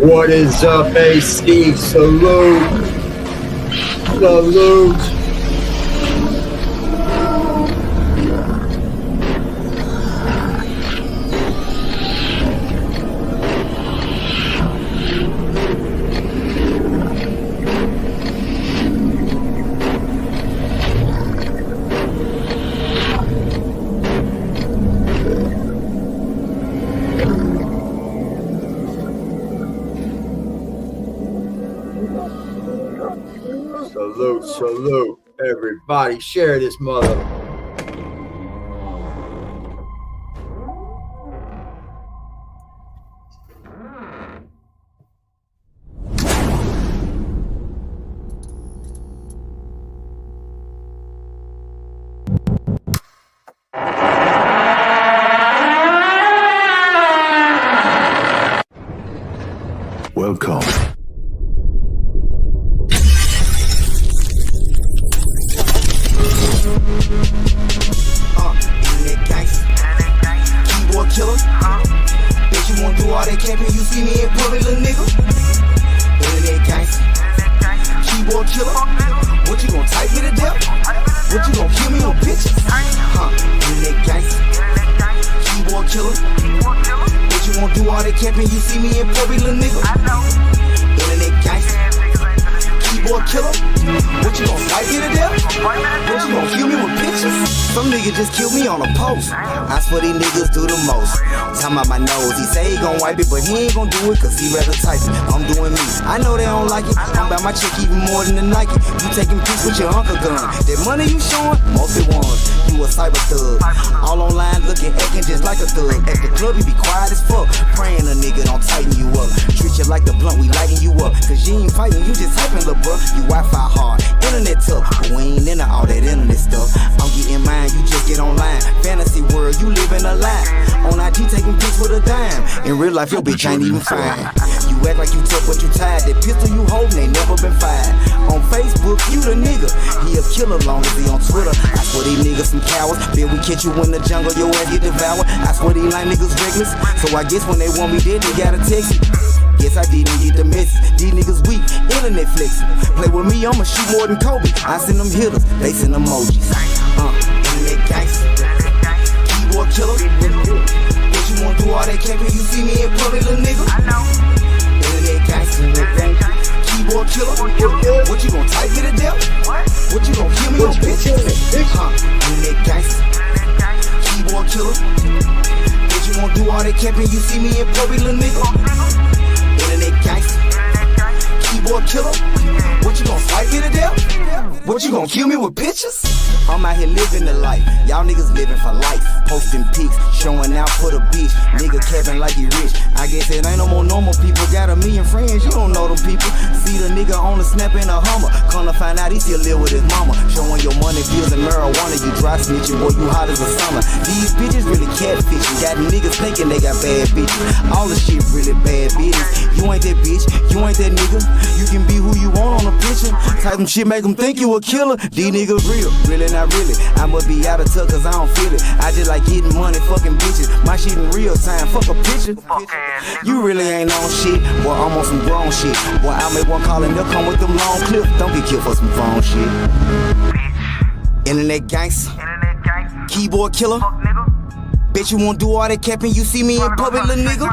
What is up, AC? Salute. Salute. Salute, everybody. Share this mother. Welcome. Internet gangster, keyboard killer. Bet you won't do all that camping. You see me in public, little nigga. Internet gangster, keyboard killer. What you gon' type me to death? What you gon' kill me on pictures? Internet gangster, keyboard killer. Bet you won't do all that camping. You see me in public, little nigga. Internet gangster, keyboard killer. What you gon' type me to death? What you gon' kill me with pictures? Some nigga just killed me on a post. I swear these niggas do the most. Talking about my nose, he say he gon' wipe it, but he ain't gon' do it cause he rather type it. I'm doing me, I know they don't like it. I'm about my chick even more than the Nike. You taking pics with your uncle gun. That money you showing, most it ones. You a cyber thug. All online looking, acting just like a thug. At the club you be quiet as fuck. Praying a nigga don't tighten you up. Treat you like the blunt, we lighting you up. Cause you ain't fighting, you just typing, lil' bruh. You Wi-Fi hard, internet tough, but we ain't into all that internet stuff. I'm getting mine, you just get online. Fantasy world, you living a lie. On IG taking pics with a dime. In real life, your bitch ain't even fine. You act like you tough, but you tired. That pistol you holding ain't never been fired. On Facebook, you the nigga. He a killer long as he on Twitter. I swear these niggas some cowards. Then we catch you in the jungle, your ass get devoured. I swear these line niggas reckless. So I guess when they want me dead, they gotta text me. Guess I didn't get the message. These niggas weak, internet flexing. Play with me, I'ma shoot more than Kobe. I send them hitters, they send emojis. Internet gangster, keyboard killer. What you wanna do all that camping? You see me in public, little nigga. Internet gangster, keyboard killer. What you gon' type me to death? What you gon' kill me on pictures? Internet gangster, keyboard killer. What you wanna do all that camping? You see me in public, little nigga. Internet gangster, keyboard killer. What you gon' fight me to death? What you gon' kill me with pictures? I'm out here living the life. Y'all niggas living for life. Posting pics, showing out for the bitch. Nigga capping like he rich. I guess it ain't no more normal people. Got a million friends, you don't know them people. See the nigga on the snap in a Hummer. Come to find out he still live with his mama. Showing your money, bills, and marijuana. You dry snitching, boy, you hot as a summer. These bitches really catfishing. Got niggas thinking they got bad bitches. All the shit really bad bitches. You ain't that bitch, you ain't that nigga. You can be who you want on a picture. Type some shit, make them think you a killer. These niggas real, really not really. I must be out of touch cause I don't feel it. I just like getting money, fucking bitches. My shit in real time, fuck a picture. You really ain't on shit, boy, I'm on some grown shit. Boy, I make one call and they'll come with them long clips. Don't get killed for some phone shit. Internet gangster, keyboard killer. Bet you won't do all that capping, you see me in public, little nigga.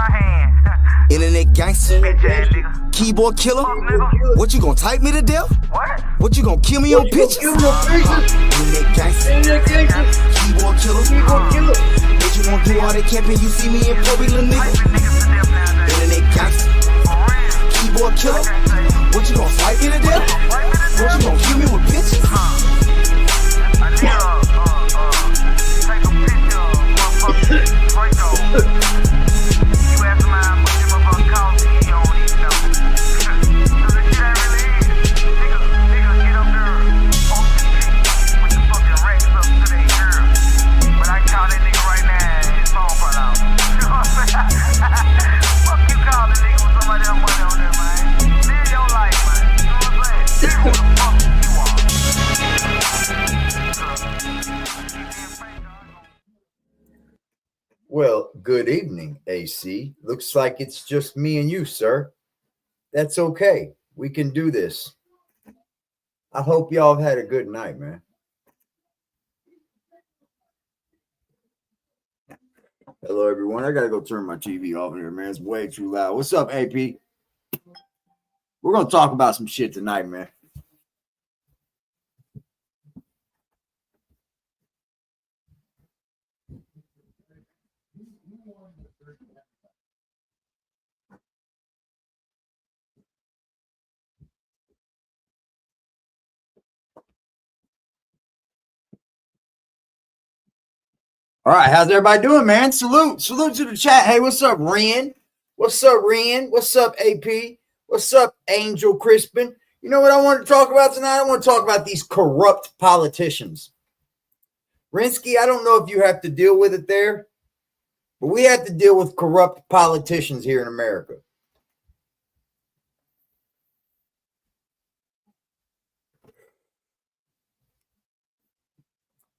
Internet gangster, keyboard killer. What you gon' type me to death? What you gon' kill me on pictures? Internet gangster, keyboard killer. What you gon' do all that camping? You see me in public, little nigga. Internet gangster, keyboard killer. What you gon' fight me to death? What you gon' kill me with pictures? Well, good evening, AC. Looks like it's just me and you, sir. That's okay. We can do this. I hope y'all have had a good night, man. Hello, everyone. I got to go turn my TV off here, man. It's way too loud. What's up, AP? We're going to talk about some shit tonight, man. All right, how's everybody doing, man? Salute to the chat. Hey, what's up, Ren? What's up, Ren? What's up, AP? What's up, Angel Crispin? You know what I want to talk about tonight? I want to talk about these corrupt politicians. Rinsky, I don't know if you have to deal with it there, but we have to deal with corrupt politicians here in America.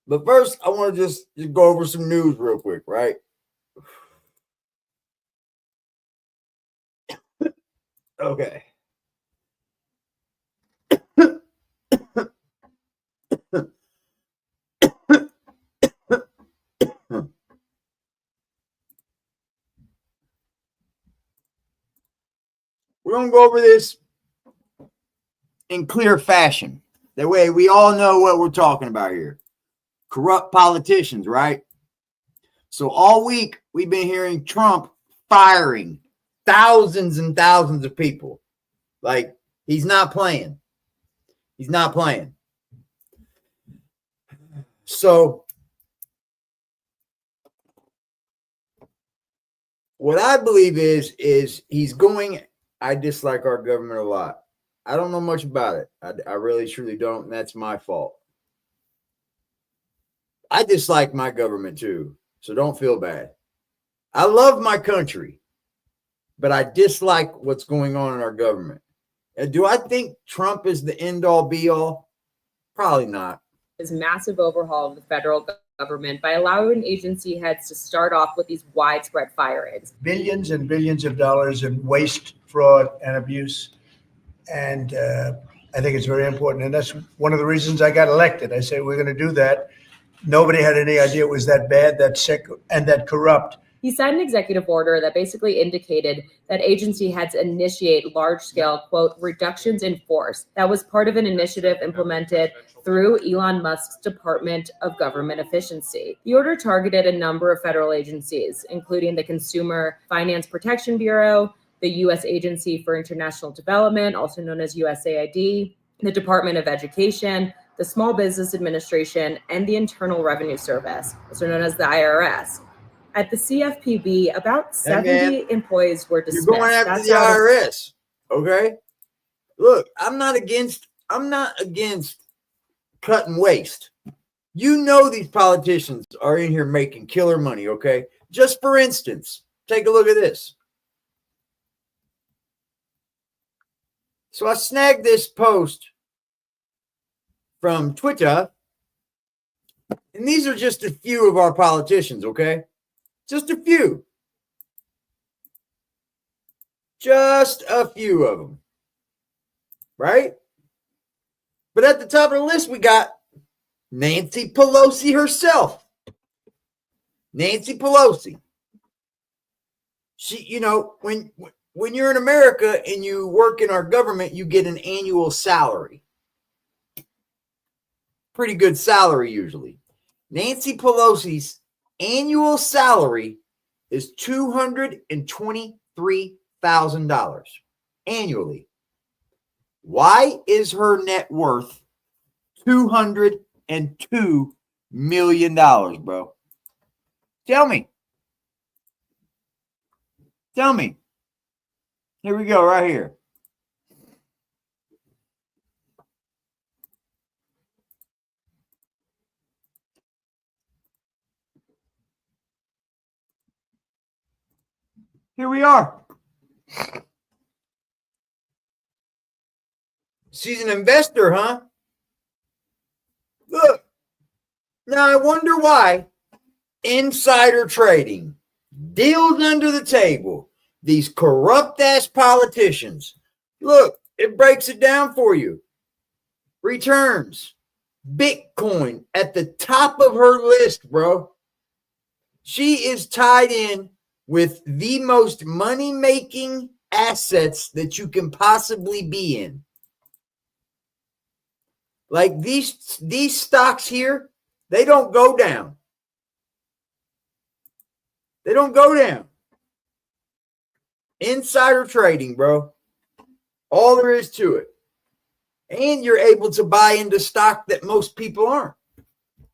But first, I want to just go over some news real quick, right? Okay. We're going to go over this in clear fashion. That way we all know what we're talking about here. Corrupt politicians, right? So all week we've been hearing Trump firing thousands and thousands of people. Like, he's not playing. He's not playing. So what I believe is he's going, I dislike our government a lot. I don't know much about it. I really, truly don't. And that's my fault. I dislike my government too. So don't feel bad. I love my country, but I dislike what's going on in our government. And do I think Trump is the end all be all? Probably not. His massive overhaul of the federal government by allowing agency heads to start off with these widespread firings. Billions and billions of dollars in waste, fraud, and abuse. And I think it's very important. And that's one of the reasons I got elected. I said, we're going to do that. Nobody had any idea it was that bad, that sick, and that corrupt. He signed an executive order that basically indicated that agency heads initiate large-scale, quote, reductions in force. That was part of an initiative implemented through Elon Musk's Department of Government Efficiency. The order targeted a number of federal agencies, including the Consumer Finance Protection Bureau, the U.S. Agency for International Development, also known as USAID, the Department of Education, the Small Business Administration, and the Internal Revenue Service, also known as the IRS. At the CFPB, about 70 employees were dismissed. You're going after the IRS, okay? Look, I'm not against cut and waste. You know these politicians are in here making killer money, okay? Just for instance, take a look at this. So I snagged this post from Twitter, and these are just a few of our politicians, okay? Just a few. Just a few of them. Right? But at the top of the list, we got Nancy Pelosi herself. Nancy Pelosi. She, you know, when you're in America and you work in our government, you get an annual salary. Pretty good salary usually. Nancy Pelosi's annual salary is $223,000 annually. Why is her net worth $202 million, bro? Tell me. Tell me. Here we go, right here. Here we are. She's an investor, huh? Look. Now, I wonder why insider trading, deals under the table, these corrupt-ass politicians Look, it breaks it down for you. Returns. Bitcoin at the top of her list, bro. She is tied in with the most money-making assets that you can possibly be in. Like these stocks here, they don't go down. They don't go down. Insider trading, bro. All there is to it. And you're able to buy into stock that most people aren't.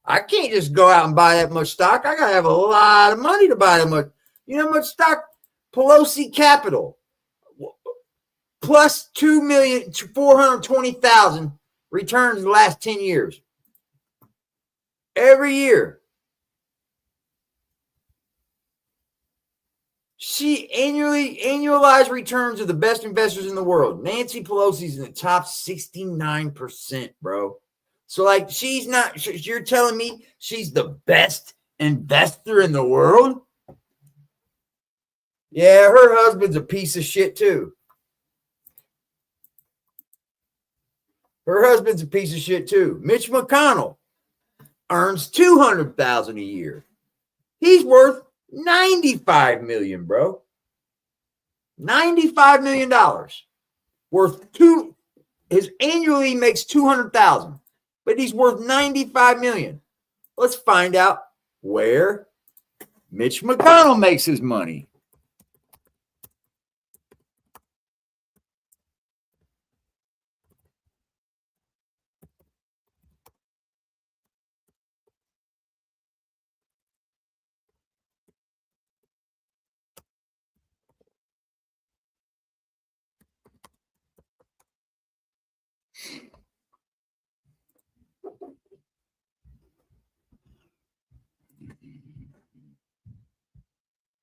I can't just go out and buy that much stock. I got to have a lot of money to buy that much. You know how much stock? Pelosi Capital. Plus 2,420,000 returns the last 10 years. Every year. She annualized returns are the best investors in the world. Nancy Pelosi's in the top 69%, bro. So like you're telling me she's the best investor in the world? Yeah, her husband's a piece of shit too. Her husband's a piece of shit too. Mitch McConnell earns $200,000 a year. He's worth $95 million, bro. $95 million. His annually makes $200,000, but he's worth $95 million. Let's find out where Mitch McConnell makes his money.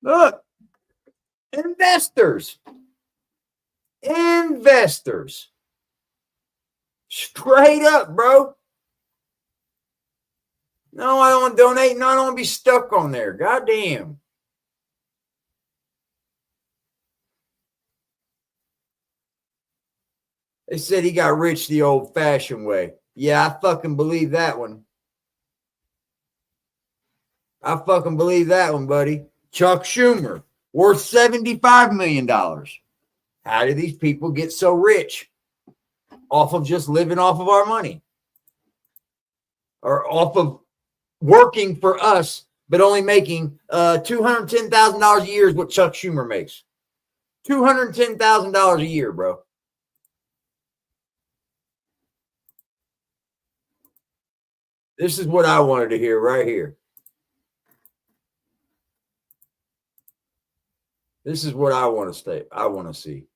Look, investors. Straight up, bro. No, I don't want to donate. No, I don't want to be stuck on there. Goddamn. They said he got rich the old-fashioned way. Yeah, I fucking believe that one. I fucking believe that one, buddy. Chuck Schumer, worth $75 million. How do these people get so rich? Off of just living off of our money. Or off of working for us, but only making $210,000 a year is what Chuck Schumer makes. $210,000 a year, bro. This is what I wanted to hear right here. This is what I want to see.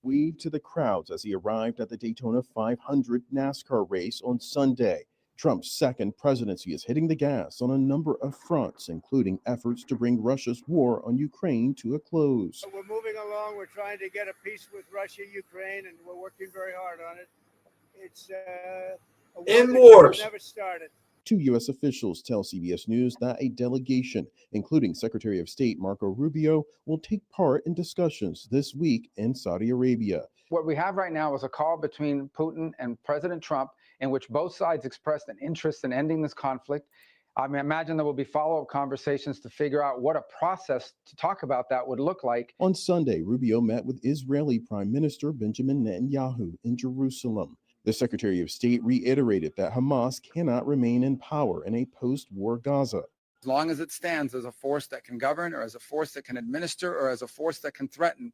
Weaved to the crowds as he arrived at the Daytona 500 NASCAR race on Sunday. Trump's second presidency is hitting the gas on a number of fronts, including efforts to bring Russia's war on Ukraine to a close. We're moving along. We're trying to get a peace with Russia, Ukraine, and we're working very hard on it. It's a war that never started. Two U.S. officials tell CBS News that a delegation, including Secretary of State Marco Rubio, will take part in discussions this week in Saudi Arabia. What we have right now is a call between Putin and President Trump in which both sides expressed an interest in ending this conflict. I imagine there will be follow-up conversations to figure out what a process to talk about that would look like. On Sunday, Rubio met with Israeli Prime Minister Benjamin Netanyahu in Jerusalem. The Secretary of State reiterated that Hamas cannot remain in power in a post-war Gaza. As long as it stands as a force that can govern, or as a force that can administer, or as a force that can threaten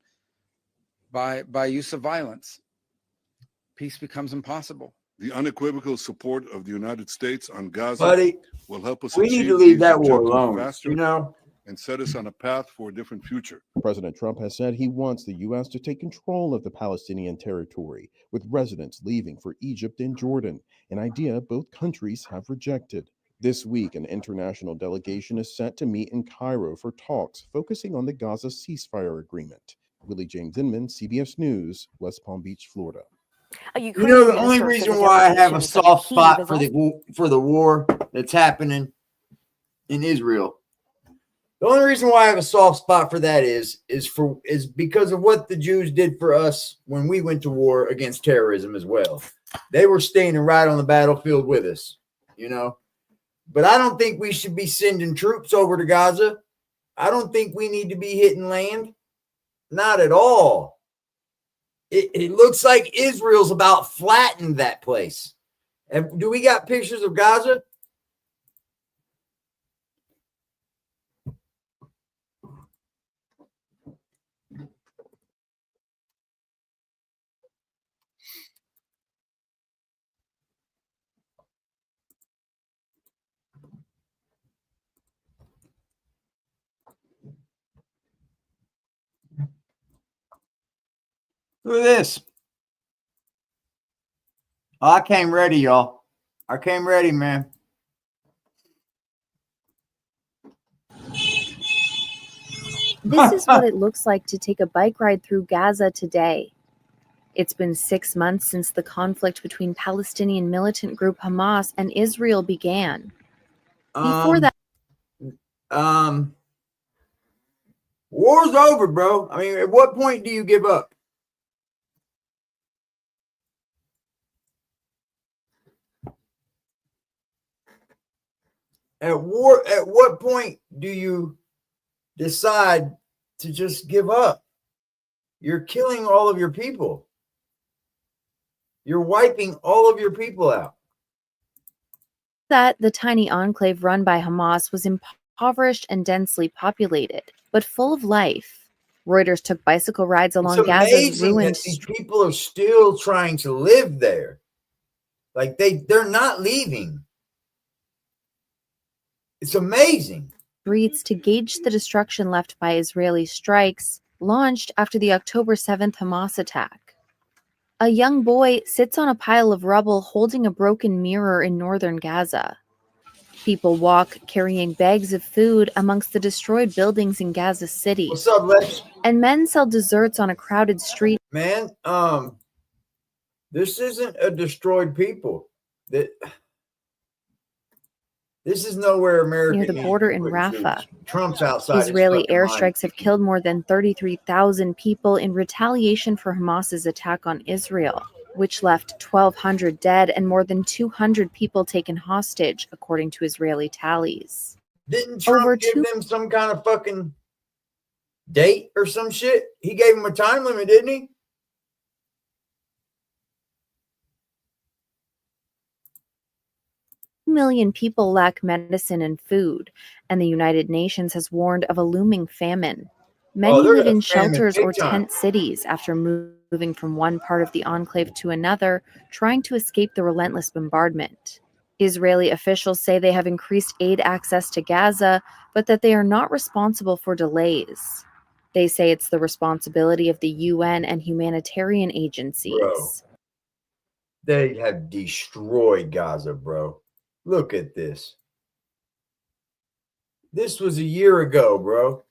by use of violence, peace becomes impossible. The unequivocal support of the United States on Gaza Buddy, will help us we achieve need to leave these that war objectives alone, faster, you know? and set us on a path for a different future. President Trump has said he wants the U.S. to take control of the Palestinian territory, with residents leaving for Egypt and Jordan, an idea both countries have rejected. This week, an international delegation is set to meet in Cairo for talks focusing on the Gaza ceasefire agreement. Willie James Inman, CBS News, West Palm Beach, Florida. You know, the only reason why I have a soft spot for the war that's happening in Israel, The only reason why I have a soft spot for that is because of what the Jews did for us when we went to war against terrorism as well. They were standing right on the battlefield with us, you know. But I don't think we should be sending troops over to Gaza. I don't think we need to be hitting land. Not at all. It looks like Israel's about flattened that place. And do we got pictures of Gaza? Look at this. Oh, I came ready, y'all. I came ready, man. This is what it looks like to take a bike ride through Gaza today. It's been 6 months since the conflict between Palestinian militant group Hamas and Israel began. Before that, war's over, bro. I mean, at what point do you give up? At what point do you decide to just give up? You're killing all of your people. You're wiping all of your people out. the tiny enclave run by Hamas was impoverished and densely populated, but full of life. Reuters took bicycle rides along It's Gaza's amazing ruined that these people are still trying to live there. Like they're not leaving. It's amazing. streets to gauge the destruction left by Israeli strikes, launched after the October 7th Hamas attack. A young boy sits on a pile of rubble holding a broken mirror in northern Gaza. People walk carrying bags of food amongst the destroyed buildings in Gaza City. What's up, Lex? And men sell desserts on a crowded street. Man, this isn't a destroyed people. This is nowhere America Near the needs border to in put Rafah. troops. Trump's outside. his Israeli fucking mind. airstrikes have killed more than 33,000 people in retaliation for Hamas's attack on Israel, which left 1,200 dead and more than 200 people taken hostage, according to Israeli tallies. Didn't Trump Over give two- them some kind of fucking date or some shit? He gave them a time limit, didn't he? Million people lack medicine and food, and the United Nations has warned of a looming famine. Many they're live in a in famine shelters big or time. tent cities after moving from one part of the enclave to another, trying to escape the relentless bombardment. Israeli officials say they have increased aid access to Gaza, but that they are not responsible for delays. They say it's the responsibility of the UN and humanitarian agencies. Bro. They have destroyed Gaza, bro. Look at this. This was a year ago, bro.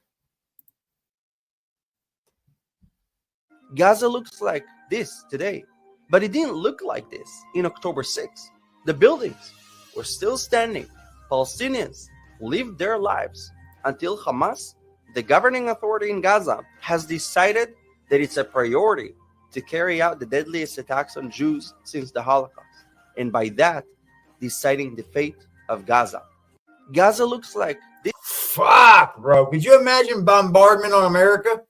Gaza looks like this today, but it didn't look like this in October 6th. The buildings were still standing. Palestinians lived their lives until Hamas, the governing authority in Gaza, has decided that it's a priority to carry out the deadliest attacks on Jews since the Holocaust, and by that, deciding the fate of Gaza. Gaza looks like this. Fuck, bro. Could you imagine bombardment on America?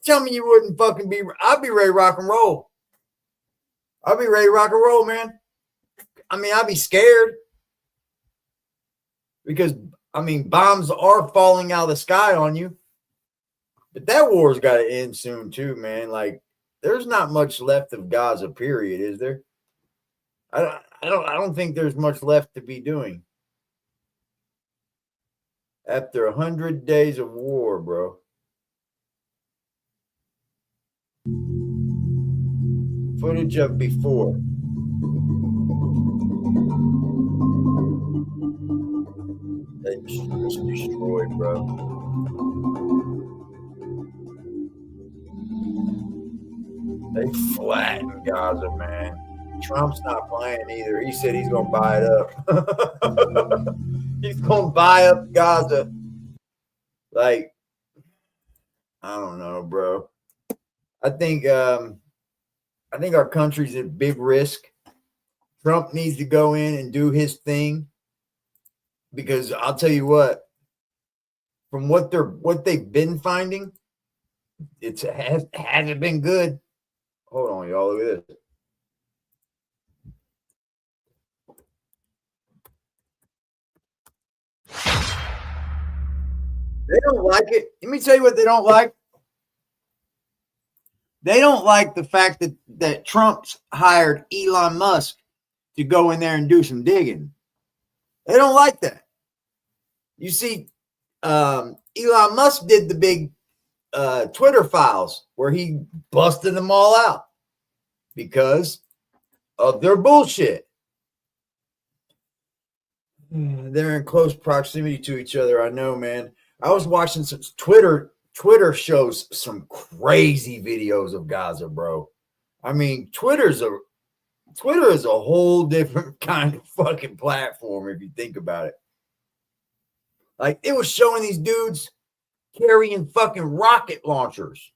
Tell me you wouldn't fucking be. I'd be ready to rock and roll. I'd be ready to rock and roll, man. I mean, I'd be scared. Because, I mean, bombs are falling out of the sky on you. But that war's got to end soon, too, man. Like, there's not much left of Gaza, period, is there? I don't think there's much left to be doing. After 100 days of war, bro. Footage of before. They just destroyed, bro. They flattened Gaza, man. Trump's not playing either. He said he's going to buy it up. He's going to buy up Gaza. Like, I don't know, bro. I think our country's at big risk. Trump needs to go in and do his thing, because I'll tell you what, from what they've been finding, it hasn't been good. Hold on, y'all. Look at this. They don't like it. Let me tell you what they don't like. They don't like the fact that Trump's hired Elon Musk to go in there and do some digging. They don't like that. You see, Elon Musk did the big Twitter files where he busted them all out because of their bullshit. They're in close proximity to each other. I know, man. I was watching some Twitter shows some crazy videos of Gaza, bro. I mean, Twitter is a whole different kind of fucking platform if you think about it. Like, it was showing these dudes carrying fucking rocket launchers,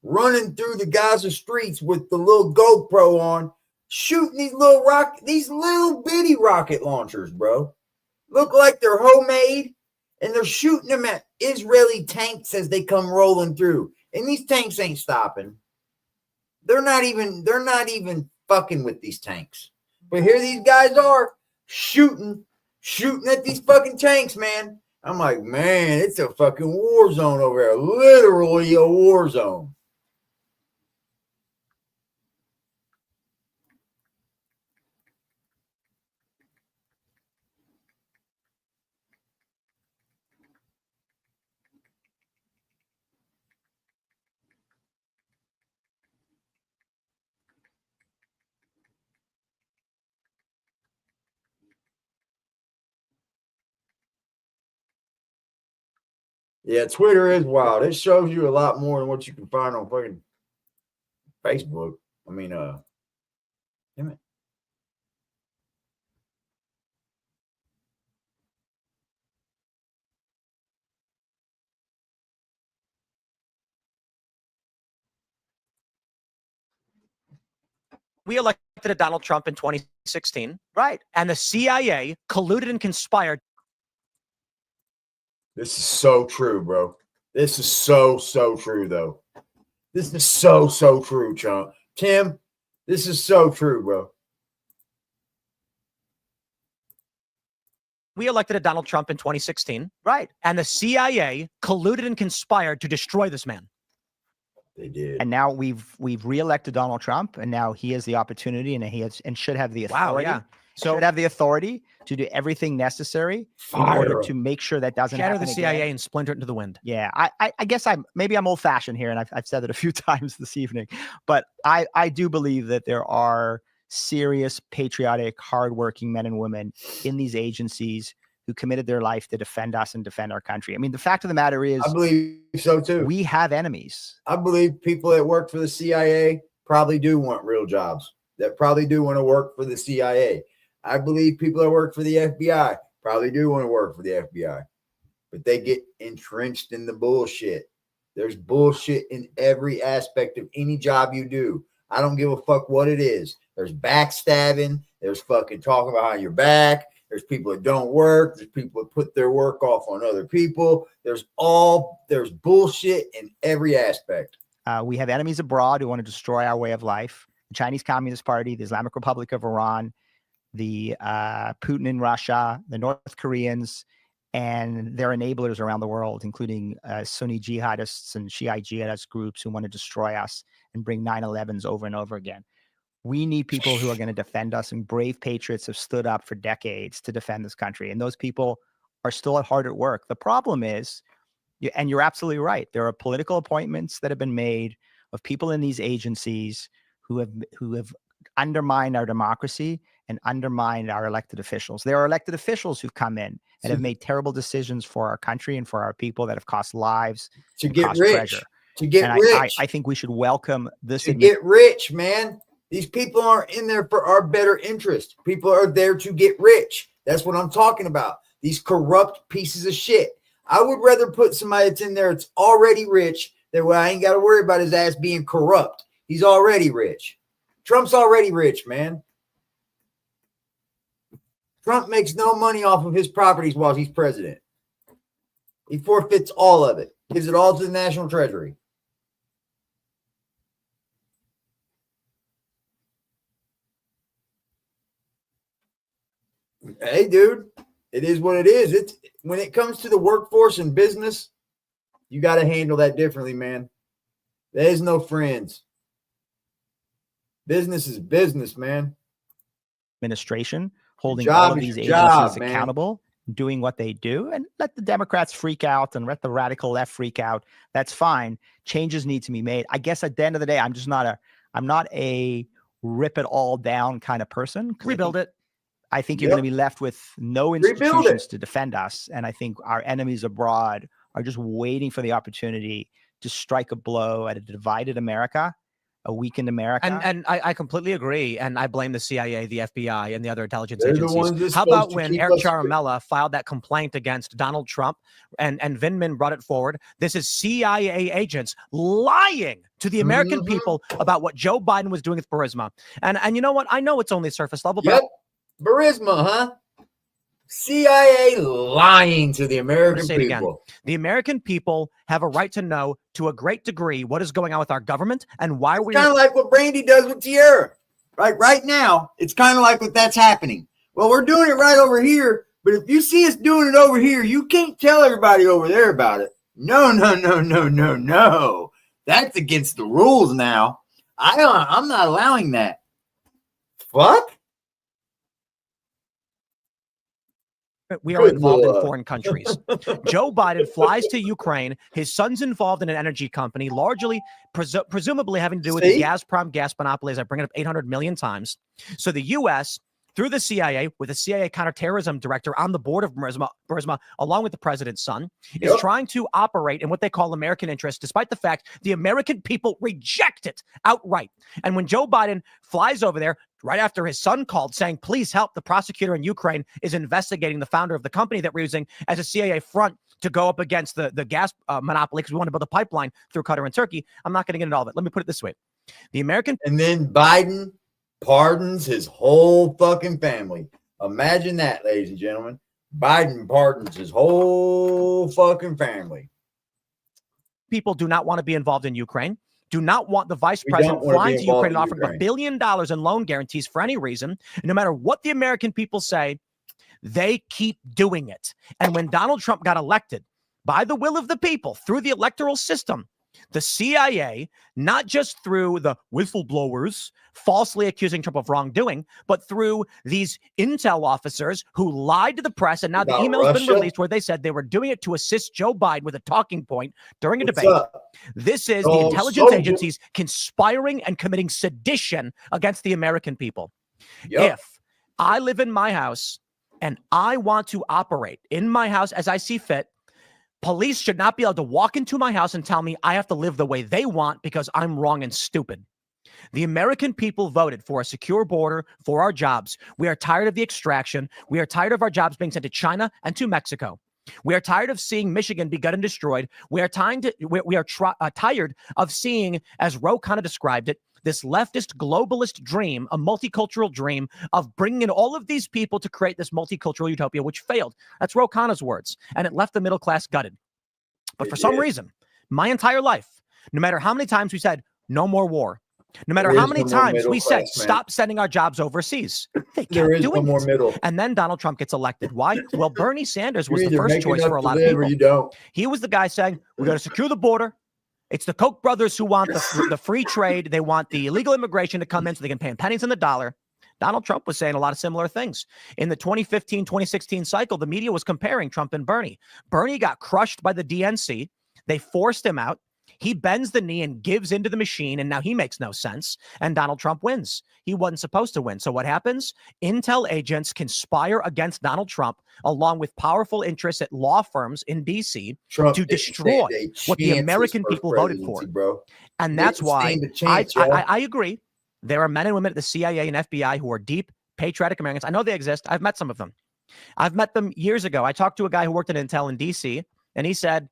running through the Gaza streets with the little GoPro on, shooting these little bitty rocket launchers, bro. Look like they're homemade, and they're shooting them at Israeli tanks as they come rolling through. And these tanks ain't stopping. They're not even fucking with these tanks. But here these guys are shooting at these fucking tanks, man. I'm like, man, it's a fucking war zone over there. Literally a war zone. Yeah, Twitter is wild. It shows you a lot more than what you can find on fucking Facebook. I mean, damn it. We elected a Donald Trump in 2016, right? And the CIA colluded and conspired. This is so true, bro. This is so true, though. This is so true, Chunk. Tim, this is so true, bro. We elected a Donald Trump in 2016, right? And the CIA colluded and conspired to destroy this man. They did. And now we've reelected Donald Trump, and now he has the opportunity, and he has and should have the authority. Wow, yeah. So should have the authority to do everything necessary in order to make sure that doesn't shatter happen the CIA again. and splinter it into the wind. Yeah, I guess I'm old fashioned here, and I've said it a few times this evening, but I do believe that there are serious, patriotic, hardworking men and women in these agencies who committed their life to defend us and defend our country. I mean, the fact of the matter is, I believe so too. We have enemies. I believe people that work for the CIA probably do want real jobs. That probably do want to work for the CIA. I believe people that work for the FBI probably do want to work for the FBI, but they get entrenched in the bullshit. There's bullshit in every aspect of any job you do. I don't give a fuck what it is. There's backstabbing. There's fucking talking behind your back. There's people that don't work. There's people that put their work off on other people. There's bullshit in every aspect. We have enemies abroad who want to destroy our way of life. The Chinese Communist Party, the Islamic Republic of Iran, the Putin in Russia, the North Koreans, and their enablers around the world, including Sunni jihadists and Shiite jihadist groups who want to destroy us and bring 9/11s over and over again. We need people who are going to defend us, and brave patriots have stood up for decades to defend this country. And those people are still hard at work. The problem is, and you're absolutely right, there are political appointments that have been made of people in these agencies who have undermined our democracy and undermined our elected officials. There are elected officials who've come in and have made terrible decisions for our country and for our people that have cost lives, to get rich, treasure. To get and rich. I think we should welcome this. To get rich, man. These people aren't in there for our better interest. People are there to get rich. That's what I'm talking about. These corrupt pieces of shit. I would rather put somebody that's in there that's already rich. That way I ain't got to worry about his ass being corrupt. He's already rich. Trump's already rich, man. Trump makes no money off of his properties while he's president. He forfeits all of it, gives it all to the national treasury. Hey, dude, it is what it is. It's when it comes to the workforce and business, you got to handle that differently, man. There's no friends. Business is business, man. Administration holding job all of is these your agencies job, man. accountable, doing what they do, and let the Democrats freak out and let the radical left freak out. That's fine. Changes need to be made. I guess at the end of the day, I'm not a rip it all down kind of person. Rebuild it. I think you're going to be left with no institutions to defend us. And I think our enemies abroad are just waiting for the opportunity to strike a blow at a divided America, a weakened America. And I completely agree. And I blame the CIA, the FBI, and the other intelligence They're the agencies. ones that's How supposed about to when keep Eric us- Charamella filed that complaint against Donald Trump and Vindman brought it forward? This is CIA agents lying to the American people about what Joe Biden was doing with Burisma. And you know what? I know it's only surface level, but Yep. Burisma, huh? CIA lying to the American say it again. people. The American people have a right to know to a great degree what is going on with our government and why we're Kind of like what Brandy does with Tierra. Right now, it's kind of like what that's happening. Well, we're doing it right over here, but if you see us doing it over here, you can't tell everybody over there about it. No. That's against the rules now. I'm not allowing that. Fuck. we are involved in foreign countries. Joe Biden flies to Ukraine. His son's involved in an energy company, largely, presumably having to do with the Gazprom gas monopoly, as I bring it up 800 million times. So the U.S., through the CIA, with the CIA counterterrorism director on the board of Burisma, along with the president's son, is trying to operate in what they call American interests, despite the fact the American people reject it outright. And when Joe Biden flies over there, right after his son called saying, please help, the prosecutor in Ukraine is investigating the founder of the company that we're using as a CIA front to go up against the gas monopoly because we want to build a pipeline through Qatar and Turkey. I'm not going to get into all of it. Let me put it this way. The American... And then Biden pardons his whole fucking family. Imagine that, ladies and gentlemen. Biden pardons his whole fucking family. People do not want to be involved in Ukraine. Do not want the vice president flying to Ukraine and offering $1 billion in loan guarantees for any reason. And no matter what the American people say, they keep doing it. And when Donald Trump got elected by the will of the people through the electoral system, the CIA, not just through the whistleblowers falsely accusing Trump of wrongdoing, but through these intel officers who lied to the press. And now the email's been released where they said they were doing it to assist Joe Biden with a talking point during a debate. This is the intelligence agencies conspiring and committing sedition against the American people. If I live in my house and I want to operate in my house as I see fit, police should not be able to walk into my house and tell me I have to live the way they want because I'm wrong and stupid. The American people voted for a secure border for our jobs. We are tired of the extraction. We are tired of our jobs being sent to China and to Mexico. We are tired of seeing Michigan be gutted and destroyed. We are tired of seeing, as Ro kind of described it, this leftist globalist dream, a multicultural dream of bringing in all of these people to create this multicultural utopia, which failed. That's Ro Khanna's words. And it left the middle class gutted. But for some reason, my entire life, no matter how many times we said, no more war, no matter how many times we said, stop sending our jobs overseas, they kept doing it. And then Donald Trump gets elected. Why? Well, Bernie Sanders was the first choice for a lot of people. He was the guy saying, we're going to secure the border. It's the Koch brothers who want the free trade. They want the illegal immigration to come in so they can pay pennies on the dollar. Donald Trump was saying a lot of similar things. In the 2015-2016 cycle, the media was comparing Trump and Bernie. Bernie got crushed by the DNC. They forced him out. He bends the knee and gives into the machine, and now he makes no sense. And Donald Trump wins. He wasn't supposed to win. So what happens? Intel agents conspire against Donald Trump, along with powerful interests at law firms in D.C. to destroy what the American people voted for. Bro. And that's why I agree. There are men and women at the CIA and FBI who are deep, patriotic Americans. I know they exist. I've met some of them. I've met them years ago. I talked to a guy who worked at Intel in D.C., And he said,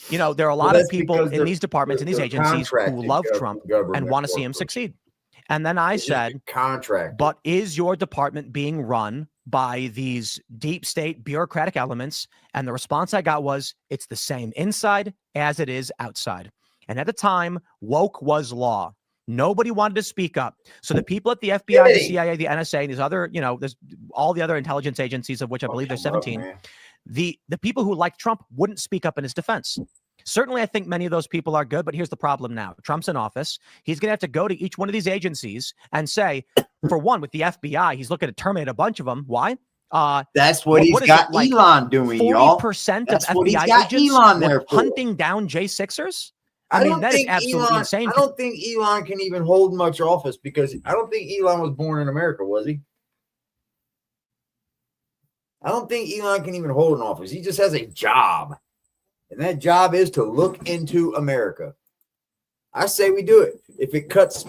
you know, there are a lot of people in these departments and these agencies who love Trump and want to see him succeed. And then I said, but is your department being run by these deep state bureaucratic elements? And the response I got was, it's the same inside as it is outside. And at the time, woke was law. Nobody wanted to speak up. So the people at the FBI, the CIA, the NSA, and these other, you know, there's all the other intelligence agencies, of which I believe there's 17. The people who like Trump wouldn't speak up in his defense. Certainly, I think many of those people are good, but here's the problem now. Trump's in office. He's going to have to go to each one of these agencies and say, for one, with the FBI, he's looking to terminate a bunch of them. Why? That's what he's got Elon doing, y'all. 40% of FBI agents hunting down J6ers? I mean, that is absolutely insane. I don't think Elon can even hold much office because I don't think Elon was born in America, was he? I don't think Elon can even hold an office. He just has a job. And that job is to look into America. I say we do it. If it cuts.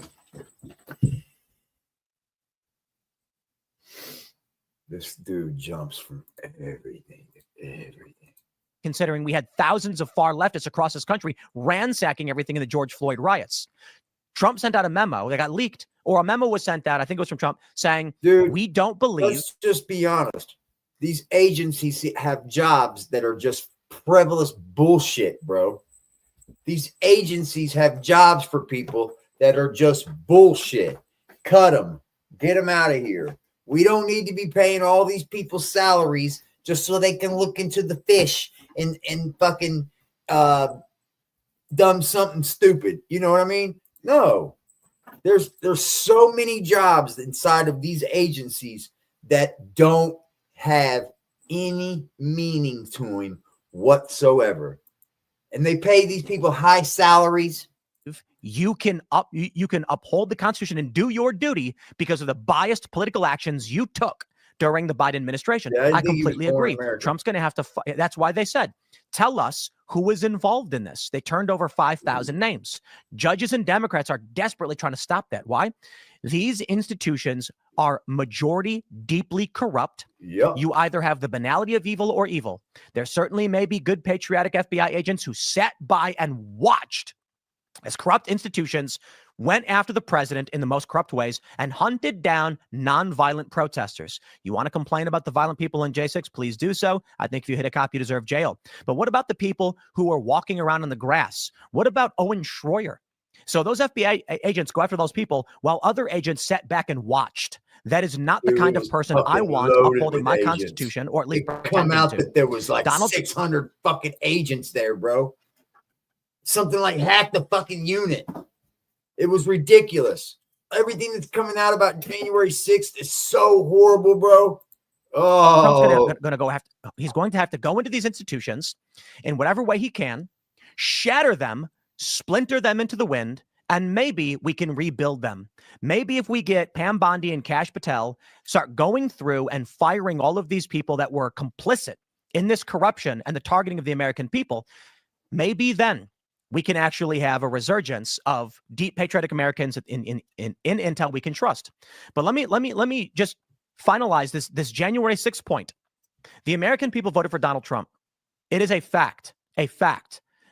This dude jumps from everything to everything. Considering we had thousands of far leftists across this country ransacking everything in the George Floyd riots. Trump sent out a memo that got leaked, or a memo was sent out, I think it was from Trump, saying, dude, we don't believe. Let's just be honest. These agencies have jobs that are just frivolous bullshit, bro. These agencies have jobs for people that are just bullshit. Cut them. Get them out of here. We don't need to be paying all these people salaries just so they can look into the fish and fucking dumb something stupid. You know what I mean? No. There's so many jobs inside of these agencies that don't have any meaning to them whatsoever. And they pay these people high salaries. You can uphold the Constitution and do your duty because of the biased political actions you took during the Biden administration. Yeah, I completely agree. Trump's going to have to fight. That's why they said, tell us who was involved in this. They turned over 5,000 names. Judges and Democrats are desperately trying to stop that. Why? These institutions are majority deeply corrupt. Yep. You either have the banality of evil or evil. There certainly may be good patriotic FBI agents who sat by and watched as corrupt institutions went after the president in the most corrupt ways and hunted down nonviolent protesters. You want to complain about the violent people in J6? Please do so. I think if you hit a cop, you deserve jail. But what about the people who are walking around in the grass? What about Owen Schroyer? So those FBI agents go after those people while other agents sat back and watched. That is not the kind of person I want upholding my Constitution, or at least come out that there was like 600 fucking agents there, bro. Something like hack the fucking unit. It was ridiculous. Everything that's coming out about January 6th is so horrible, bro. Oh, he's going to have to go into these institutions in whatever way he can, shatter them, splinter them into the wind, and maybe we can rebuild them. Maybe if we get Pam Bondi and Kash Patel start going through and firing all of these people that were complicit in this corruption and the targeting of the American people, maybe then we can actually have a resurgence of deep patriotic Americans in intel we can trust. But let me just finalize this January 6th point. The American people voted for Donald Trump. It is a fact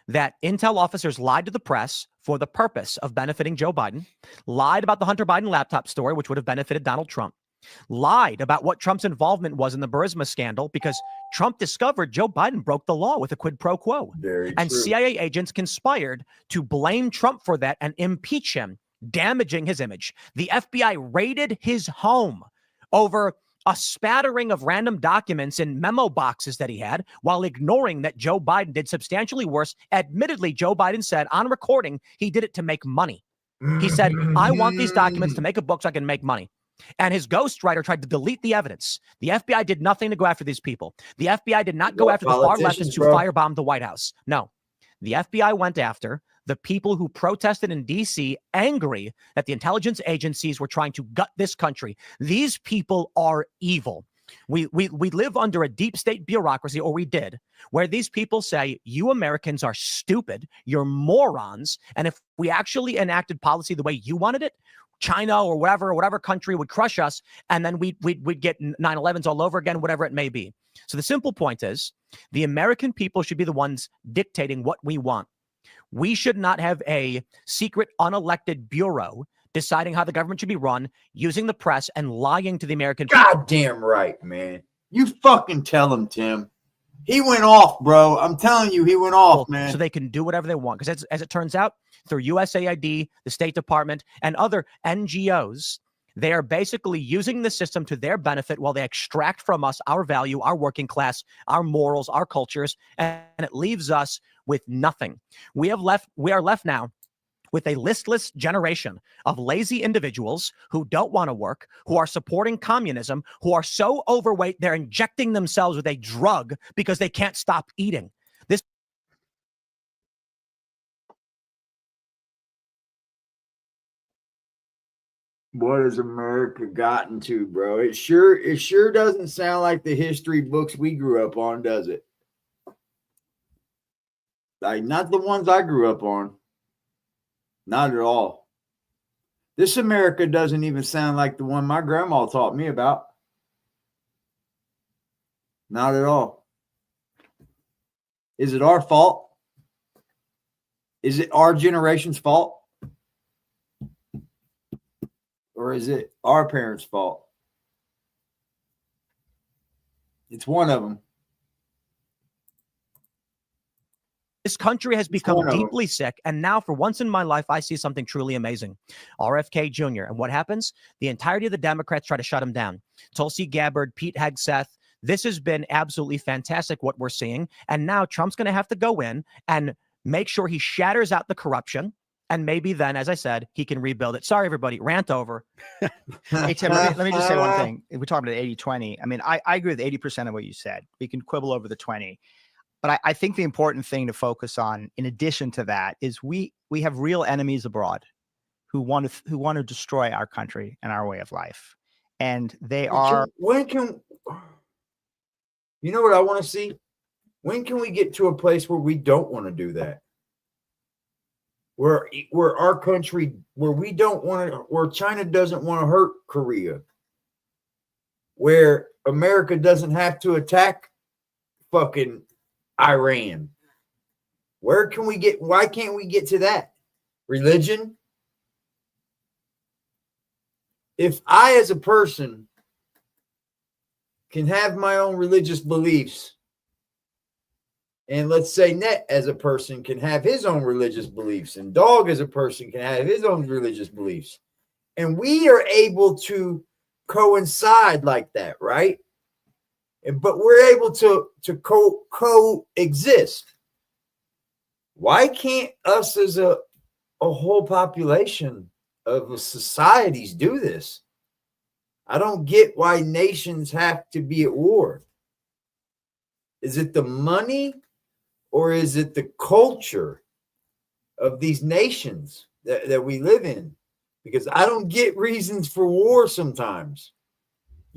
that intel officers lied to the press for the purpose of benefiting Joe Biden, lied about the Hunter Biden laptop story, which would have benefited Donald Trump, lied about what Trump's involvement was in the Burisma scandal because Trump discovered Joe Biden broke the law with a quid pro quo. And CIA agents conspired to blame Trump for that and impeach him, damaging his image. The FBI raided his home over a spattering of random documents in memo boxes that he had while ignoring that Joe Biden did substantially worse. Admittedly, Joe Biden said on recording he did it to make money. He said, I want these documents to make a book so I can make money. And his ghostwriter tried to delete the evidence. The FBI did nothing to go after these people. The FBI did not go after the far leftists who firebombed the White House. No, the FBI went after the people who protested in D.C. angry that the intelligence agencies were trying to gut this country. These people are evil. We live under a deep state bureaucracy, or we did, where these people say, you Americans are stupid, you're morons, and if we actually enacted policy the way you wanted it, China or whatever country would crush us, and then we'd get 9/11s all over again, whatever it may be. So the simple point is, The American people should be the ones dictating what we want. We should not have a secret, unelected bureau deciding how the government should be run, using the press and lying to the American people. Goddamn right, man. You fucking tell him, Tim. He went off, bro. I'm telling you, he went off, man. So they can do whatever they want. Because as it turns out, through USAID, the State Department, and other NGOs, they are basically using the system to their benefit while they extract from us our value, our working class, our morals, our cultures, and it leaves us with nothing. We are left now with a listless generation of lazy individuals who don't want to work, who are supporting communism, who are so overweight they're injecting themselves with a drug because they can't stop eating. This What has America gotten to, bro? It sure doesn't sound like the history books we grew up on, does it? Like, not the ones I grew up on. Not at all. This America doesn't even sound like the one my grandma taught me about. Not at all. Is it our fault? Is it our generation's fault? Or is it our parents' fault? It's one of them. This country has become deeply sick, and now for once in my life, I see something truly amazing. RFK Jr. And what happens? The entirety of the Democrats try to shut him down. Tulsi Gabbard, Pete Hegseth. This has been absolutely fantastic what we're seeing. And now Trump's going to have to go in and make sure he shatters out the corruption. And maybe then, as I said, he can rebuild it. Sorry, everybody. Rant over. Hey, Tim, let me just say one thing. If we're talking about 80-20, I mean, I agree with 80% of what you said. We can quibble over the 20. But I think the important thing to focus on, in addition to that, is we have real enemies abroad who want to destroy our country and our way of life. And they are... You know what I want to see? When can we get to a place where we don't want to do that? Where our country, where we don't want to, where China doesn't want to hurt Korea, where America doesn't have to attack fucking Iran. Where can we get? Why can't we get to that? Religion? If I, as a person, can have my own religious beliefs, and let's say Net as a person can have his own religious beliefs, and Dog as a person can have his own religious beliefs, and we are able to coincide like that, right? But we're able to coexist. Why can't us as a whole population of societies do this? I don't get why nations have to be at war. Is it the money or is it the culture of these nations that we live in? Because I don't get reasons for war sometimes.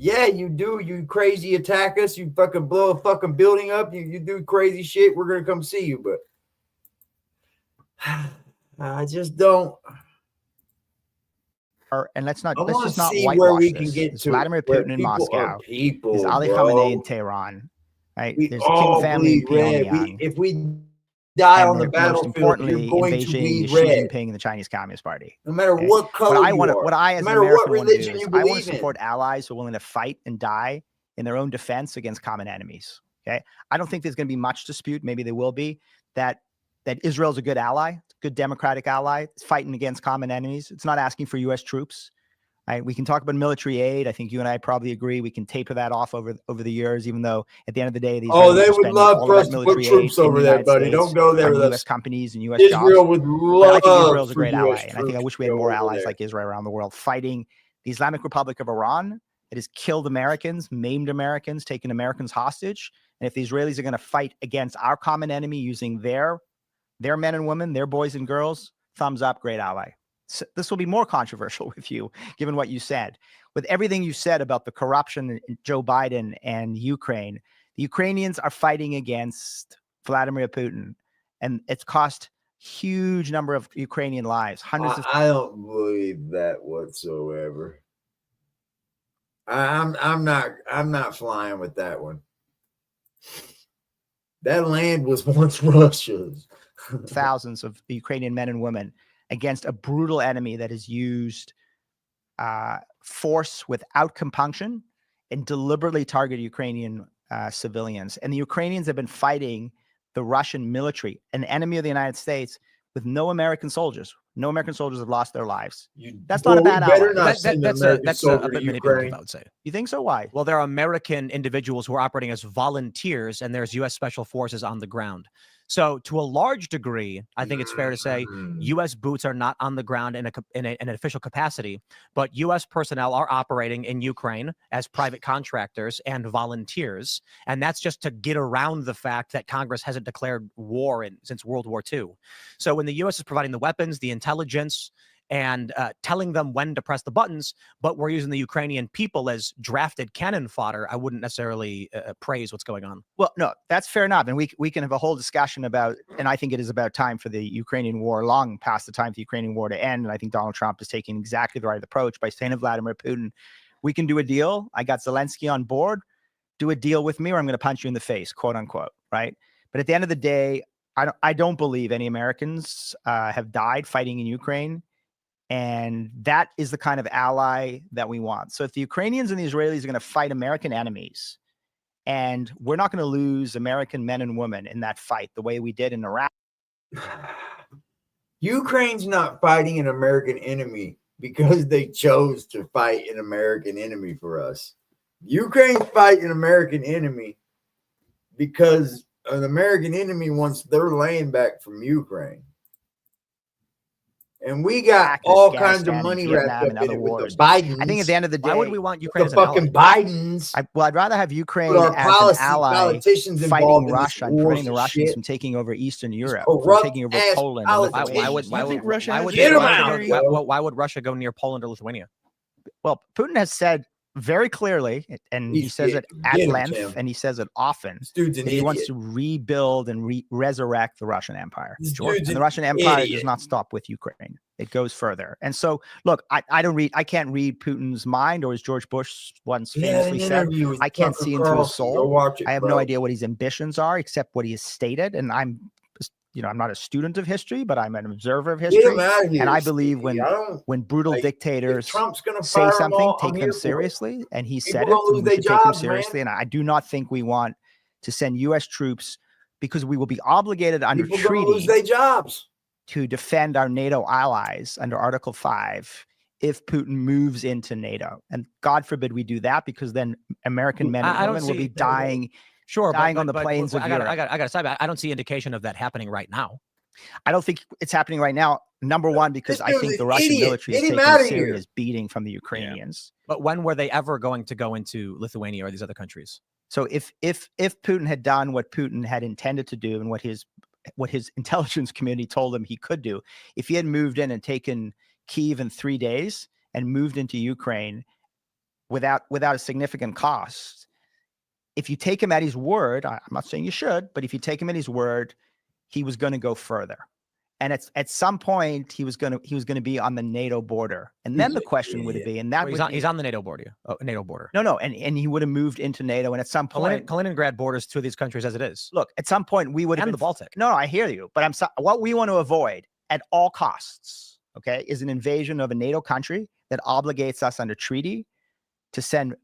Yeah, you do. You crazy attack us. You fucking blow a fucking building up. You do crazy shit. We're going to come see you. But I just don't. And let's just not see whitewash where we this. can get It's to Vladimir Putin in Moscow. There's Ali Khamenei in Tehran. Right? There's the King family in Pyongyang. If we die on the most battlefield, importantly, you're going in to Beijing, be is Xi red. Jinping and the Chinese Communist Party. No matter what color what I as no an matter what American want to do religion is you I want believe to in. support allies who are willing to fight and die in their own defense against common enemies. Okay, I don't think there's going to be much dispute. Maybe there will be that Israel's a good ally, good democratic ally. It's fighting against common enemies. It's not asking for U.S. troops. Right? We can talk about military aid. I think you and I probably agree. We can taper that off over the years, even though at the end of the day, these they would love for us to put troops over there, buddy. Don't go there with U.S. us. companies and U.S. Israel jobs. would But I love think Israel's a great for US ally, and I think I troops wish we to had go more over allies there. like Israel around the world fighting the Islamic Republic of Iran. It has killed Americans, maimed Americans, taken Americans hostage. And if the Israelis are going to fight against our common enemy using their men and women, their boys and girls, thumbs up, great ally. So this will be more controversial with you, given what you said. With everything you said about the corruption in Joe Biden and Ukraine, the Ukrainians are fighting against Vladimir Putin, and it's cost huge number of Ukrainian lives. I don't believe that whatsoever. I'm not flying with that one. That land was once Russia's. thousands of Ukrainian men and women against a brutal enemy that has used force without compunction and deliberately targeted Ukrainian civilians. And the Ukrainians have been fighting the Russian military, an enemy of the United States, with no American soldiers. No American soldiers have lost their lives. That's not a bad ally. That's a bit manipulative, I would say. You think so? Why? Well, there are American individuals who are operating as volunteers, and there's U.S. Special Forces on the ground. So, to a large degree, I think it's fair to say U.S. boots are not on the ground in an official capacity, but U.S. personnel are operating in Ukraine as private contractors and volunteers, and that's just to get around the fact that Congress hasn't declared war since World War II. So, when the U.S. is providing the weapons, the intelligence, and telling them when to press the buttons, but we're using the Ukrainian people as drafted cannon fodder, I wouldn't necessarily praise what's going on. Well, no, that's fair enough. And we can have a whole discussion about, and I think it is about time for the Ukrainian war, long past the time for the Ukrainian war to end. And I think Donald Trump is taking exactly the right approach by saying to Vladimir Putin, we can do a deal. I got Zelensky on board. Do a deal with me or I'm going to punch you in the face, quote unquote, right? But at the end of the day, I don't believe any Americans have died fighting in Ukraine. And that is the kind of ally that we want. So if the Ukrainians and the Israelis are going to fight American enemies, and we're not going to lose American men and women in that fight the way we did in Iraq. Ukraine's not fighting an American enemy because they chose to fight an American enemy for us. Ukraine's fighting an American enemy because an American enemy wants their land back from Ukraine. And we got all kinds of money wrapped up in it with the Bidens. I think at the end of the day, why would we want Ukraine as the an fucking ally? Bidens? I'd rather have Ukraine as an ally fighting Russia and preventing the Russians from taking over Eastern Europe, from taking over Poland. Why would Russia go near Poland or Lithuania? Well, Putin has said very clearly, and he says it at length, and he says it often, that he wants to rebuild and resurrect the Russian Empire. And the Russian Empire does not stop with Ukraine. It goes further. And so, look, I can't read Putin's mind, or as George Bush once famously said, I can't see into his soul. I have no idea what his ambitions are, except what he has stated. And I'm not a student of history, but I'm an observer of history. And I believe when brutal dictators say something, take them seriously. And he said it, and we should take him seriously. And I do not think we want to send U.S. troops because we will be obligated under treaty to defend our NATO allies under Article 5 if Putin moves into NATO. And God forbid we do that, because then American men and women will be dying. Dying on the plains of Europe. I got to say, I don't see indication of that happening right now. I don't think it's happening right now. Number one, because I think the Russian military is taking a serious beating from the Ukrainians. Yeah. But when were they ever going to go into Lithuania or these other countries? So if Putin had done what Putin had intended to do and what his intelligence community told him he could do, if he had moved in and taken Kyiv in 3 days and moved into Ukraine without a significant cost, if you take him at his word, I'm not saying you should, but if you take him at his word, he was going to go further. And at some point, he was going to be on the NATO border. And then the question would be, and that he's on the NATO border. NATO border. No, and he would have moved into NATO. And at some point, Kaliningrad borders two of these countries as it is. Look, at some point we would have been the Baltic. No, I hear you, but what we want to avoid at all costs, okay, is an invasion of a NATO country that obligates us under treaty to send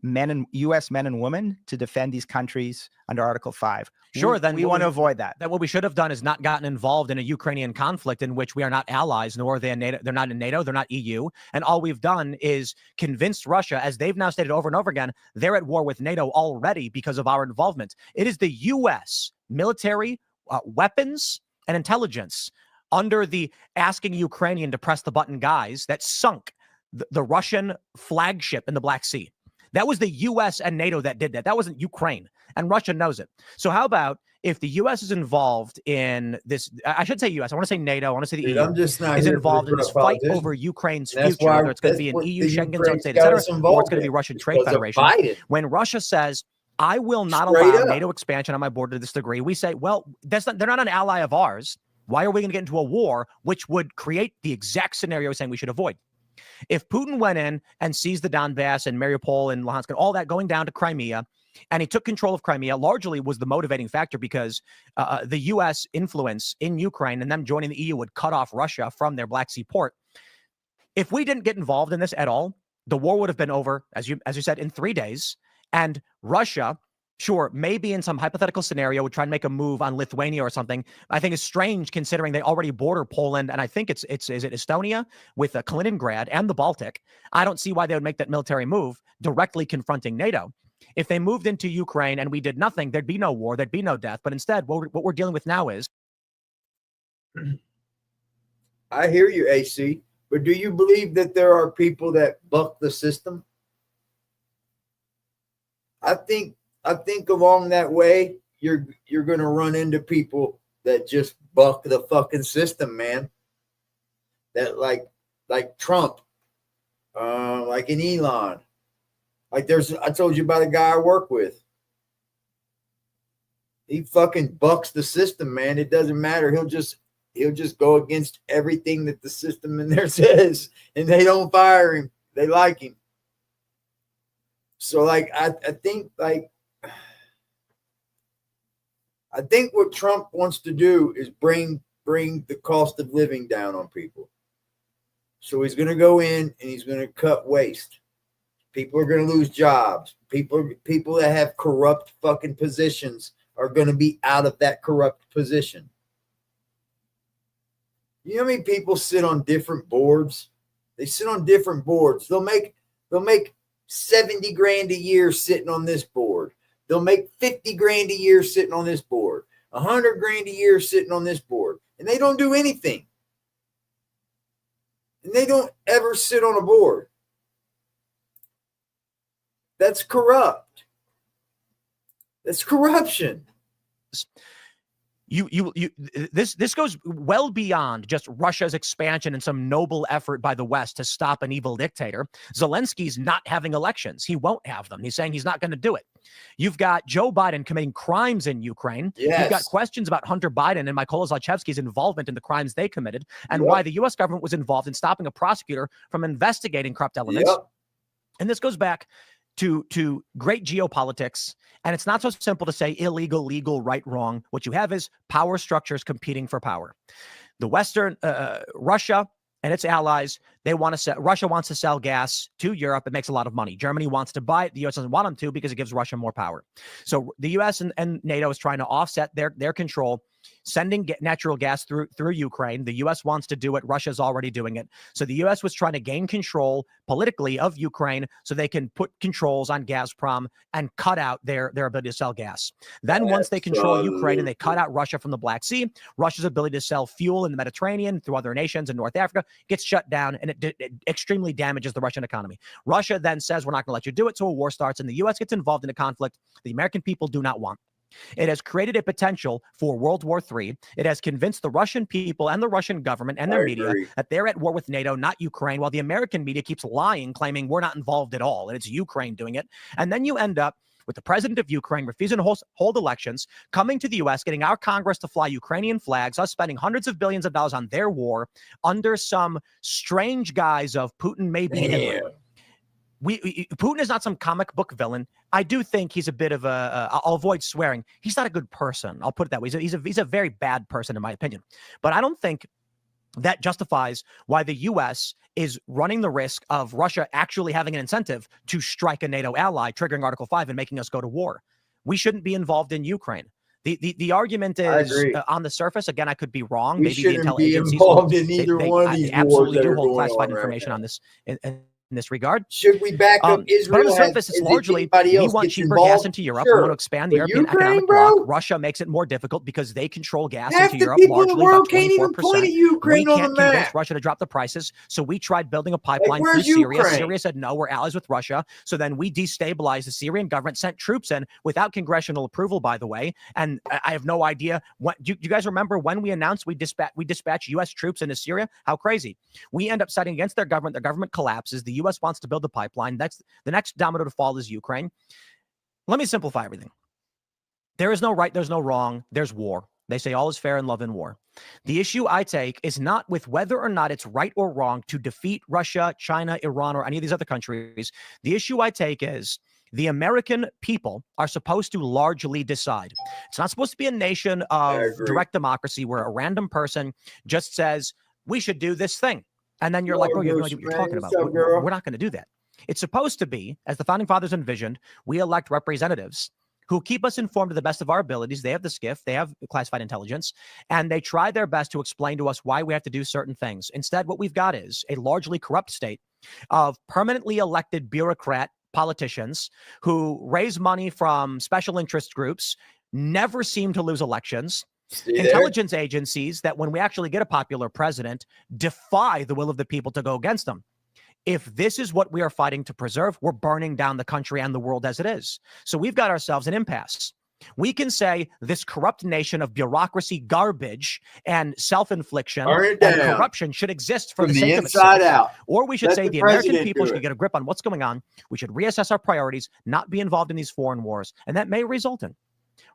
U.S. men and women to defend these countries under Article 5. Sure, then we want to avoid that. Then what we should have done is not gotten involved in a Ukrainian conflict in which we are not allies, nor are they in NATO. They're not in NATO. They're not EU. And all we've done is convinced Russia, as they've now stated over and over again, they're at war with NATO already because of our involvement. It is the U.S. military, weapons, and intelligence under the asking Ukrainian to press the button guys that sunk the Russian flagship in the Black Sea. That was the U.S. and NATO that did that. That wasn't Ukraine, and Russia knows it. So how about if the U.S. is involved in this? I should say U.S. I want to say NATO. I want to say the EU is involved in this fight over Ukraine's future, whether it's going to be an EU, Schengen zone state, etc., or it's going to be Russian Trade Federation. When Russia says, I will not allow NATO expansion on my border to this degree, we say, well, they're not an ally of ours. Why are we going to get into a war which would create the exact scenario saying we should avoid? If Putin went in and seized the Donbass and Mariupol and Luhansk and all that going down to Crimea, And he took control of Crimea, largely was the motivating factor because the U.S. influence in Ukraine and them joining the EU would cut off Russia from their Black Sea port. If we didn't get involved in this at all, the war would have been over, as you said, in 3 days. And Russia, sure, maybe in some hypothetical scenario, would try and make a move on Lithuania or something. I think it's strange considering they already border Poland, and I think is it Estonia with Kaliningrad and the Baltic. I don't see why they would make that military move directly confronting NATO. If they moved into Ukraine and we did nothing, there'd be no war, there'd be no death. But instead, what we're dealing with now is. I hear you, AC. But do you believe that there are people that buck the system? I think along that way, you're going to run into people that just buck the fucking system, man. That like Trump, like an Elon. Like I told you about a guy I work with. He fucking bucks the system, man. It doesn't matter. He'll just go against everything that the system in there says, and they don't fire him. They like him. So like I think what Trump wants to do is bring the cost of living down on people. So he's going to go in and he's going to cut waste. People are going to lose jobs. People that have corrupt fucking positions are going to be out of that corrupt position. You know how many people sit on different boards? They sit on different boards. They'll make 70 grand a year sitting on this board. They'll make 50 grand a year sitting on this board. 100 grand a year sitting on this board. And they don't do anything. And they don't ever sit on a board. That's corrupt. That's corruption. This goes well beyond just Russia's expansion and some noble effort by the West to stop an evil dictator. Zelensky's not having elections. He won't have them. He's saying he's not going to do it. You've got Joe Biden committing crimes in Ukraine. Yes. You've got questions about Hunter Biden and Mykola Zlochevsky's involvement in the crimes they committed and why the U.S. government was involved in stopping a prosecutor from investigating corrupt elements. And this goes back to great geopolitics. And it's not so simple to say illegal, legal, right, wrong. What you have is power structures competing for power. The Western, Russia and its allies, Russia wants to sell gas to Europe. It makes a lot of money. Germany wants to buy it. The U.S. doesn't want them to because it gives Russia more power. So the U.S. and NATO is trying to offset their control, sending natural gas through Ukraine. The U.S. wants to do it. Russia's already doing it. So the U.S. was trying to gain control politically of Ukraine so they can put controls on Gazprom and cut out their ability to sell gas. Then once they control Ukraine and they cut out Russia from the Black Sea, Russia's ability to sell fuel in the Mediterranean through other nations in North Africa gets shut down, and it extremely damages the Russian economy. Russia then says, we're not going to let you do it. So a war starts, and the U.S. gets involved in a conflict the American people do not want. It has created a potential for World War III. It has convinced the Russian people and the Russian government and their media that they're at war with NATO, not Ukraine, while the American media keeps lying, claiming we're not involved at all, and it's Ukraine doing it. And then you end up with the president of Ukraine refusing to hold elections, coming to the U.S., getting our Congress to fly Ukrainian flags, us spending hundreds of billions of dollars on their war under some strange guise of Putin may be Hitler. Putin is not some comic book villain. I do think he's a bit of I'll avoid swearing. He's not a good person. I'll put it that way. He's a very bad person, in my opinion. But I don't think that justifies why the U.S. is running the risk of Russia actually having an incentive to strike a NATO ally, triggering Article 5 and making us go to war. We shouldn't be involved in Ukraine. The argument is on the surface. Again, I could be wrong. We maybe the intel agencies involved in either one of these absolutely wars do that are hold going classified on information right on this. In this regard, should we back up Israel? But on the surface, it's largely we want cheaper gas into Europe. We want to expand the European economic bloc. Russia makes it more difficult because they control gas into Europe largely by 24%. We can't convince Russia to drop the prices, so we tried building a pipeline through Syria. Syria said no, we're allies with Russia. So then we destabilized the Syrian government, sent troops in without congressional approval, by the way. And I have no idea. Do you guys remember when we announced we dispatch U.S. troops into Syria? How crazy! We end up siding against their government. Their government collapses. The U.S. wants to build the pipeline. That's the next domino to fall is Ukraine. Let me simplify everything. There is no right, there's no wrong, there's war. They say all is fair in love and war. The issue I take is not with whether or not it's right or wrong to defeat Russia, China, Iran, or any of these other countries. The issue I take is The American people are supposed to largely decide. It's not supposed to be a nation of direct democracy where a random person just says, we should do this thing. And then you're like, bro, you have no idea what you're talking about. We're not going to do that. It's supposed to be, as the founding fathers envisioned, we elect representatives who keep us informed to the best of our abilities. They have the skiff, they have classified intelligence, and they try their best to explain to us why we have to do certain things. Instead, what we've got is a largely corrupt state of permanently elected bureaucrat politicians who raise money from special interest groups, never seem to lose elections, intelligence agencies that when we actually get a popular president, defy the will of the people to go against them. If this is what we are fighting to preserve, we're burning down the country and the world as it is. So we've got ourselves an impasse. We can say this corrupt nation of bureaucracy, garbage, and self-infliction and corruption should exist for the sake of inside itself. out. Or we should Let say the the American president people do should it. get a grip on what's going on. We should reassess our priorities, not be involved in these foreign wars. And that may result in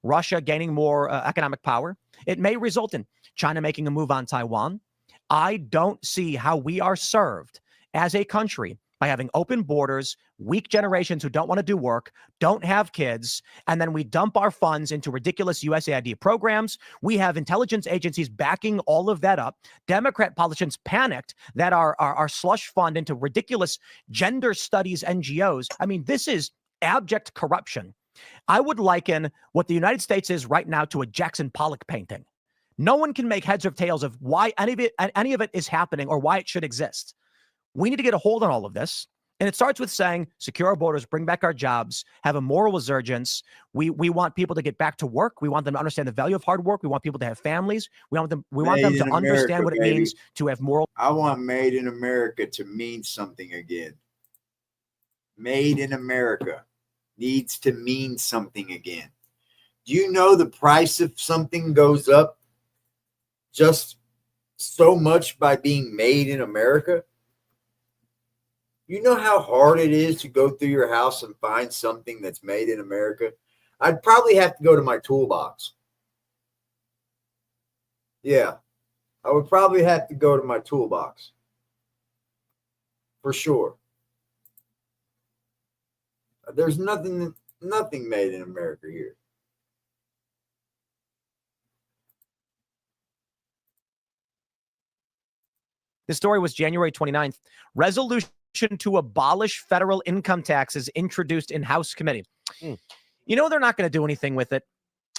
Russia gaining more economic power. It may result in China making a move on Taiwan. I don't see how we are served as a country by having open borders, weak generations who don't want to do work, don't have kids, and then we dump our funds into ridiculous USAID programs. We have intelligence agencies backing all of that up. Democrat politicians panicked that our slush fund into ridiculous gender studies NGOs. I mean, this is abject corruption. I would liken what the United States is right now to a Jackson Pollock painting. No one can make heads or tails of why any of it is happening or why it should exist. We need to get a hold on all of this. And it starts with saying, secure our borders, bring back our jobs, have a moral resurgence. We want people to get back to work. We want them to understand the value of hard work. We want people to have families. We want them to understand what it means to have moral. I want made in America to mean something again. Made in America needs to mean something again. Do you know the price of something goes up just so much by being made in America? You know how hard it is to go through your house and find something that's made in America? I'd probably have to go to my toolbox. Yeah, I would probably have to go to my toolbox. For sure. There's nothing made in America here. This story was January 29th. Resolution to abolish federal income taxes introduced in House committee. You know, they're not going to do anything with it.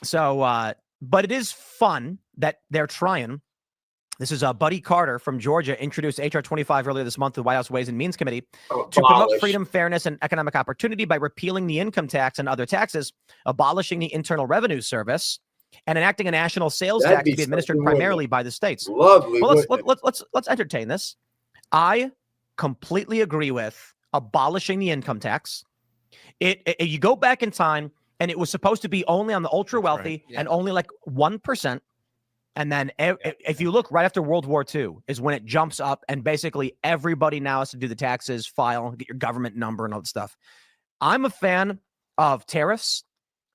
So, but it is fun that they're trying. This is Buddy Carter from Georgia introduced H.R. 25 earlier this month to the White House Ways and Means Committee to promote freedom, fairness, and economic opportunity by repealing the income tax and other taxes, abolishing the Internal Revenue Service, and enacting a national sales tax to be administered primarily by the states. Lovely. Well, let's entertain this. I completely agree with abolishing the income tax. You go back in time, and it was supposed to be only on the ultra wealthy and only like 1%. And then if you look right after World War II is when it jumps up, and basically everybody now has to do the taxes, file, get your government number and all that stuff. I'm a fan of tariffs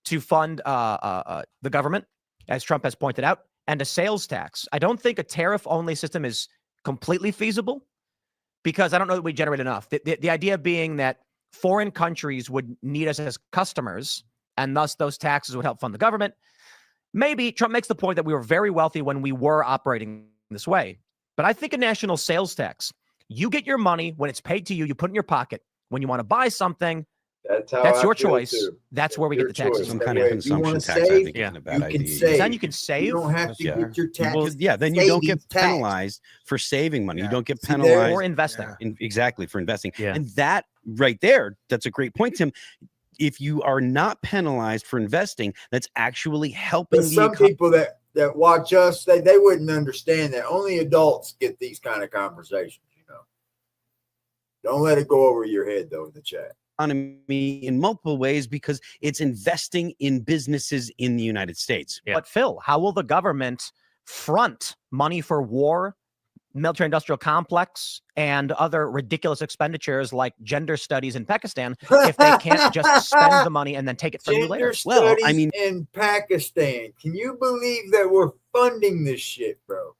to fund the government, as Trump has pointed out, and a sales tax. I don't think a tariff-only system is completely feasible because I don't know that we generate enough. The idea being that foreign countries would need us as customers, and thus those taxes would help fund the government. Maybe Trump makes the point that we were very wealthy when we were operating this way. But I think a national sales tax, you get your money when it's paid to you, you put it in your pocket. When you want to buy something, that's your choice. That's where we get the taxes. Some kind of consumption tax, I think, isn't a bad idea. Then you can save. You don't have to get your taxes. Well, yeah, then you don't get penalized for saving money. You don't get penalized or investing. Exactly, for investing. Yeah. And that right there, that's a great point, Tim. If you are not penalized for investing, that's actually helping some people that watch us, they wouldn't understand that only adults get these kind of conversations, you know. Don't let it go over your head, though, in the chat. Economy in multiple ways because it's investing in businesses in the United States. Yeah. But Phil, how will the government front money for war, military industrial complex, and other ridiculous expenditures like gender studies in Pakistan if they can't just spend the money and then take it from you later? Well, I mean, in Pakistan, can you believe that we're funding this shit, bro?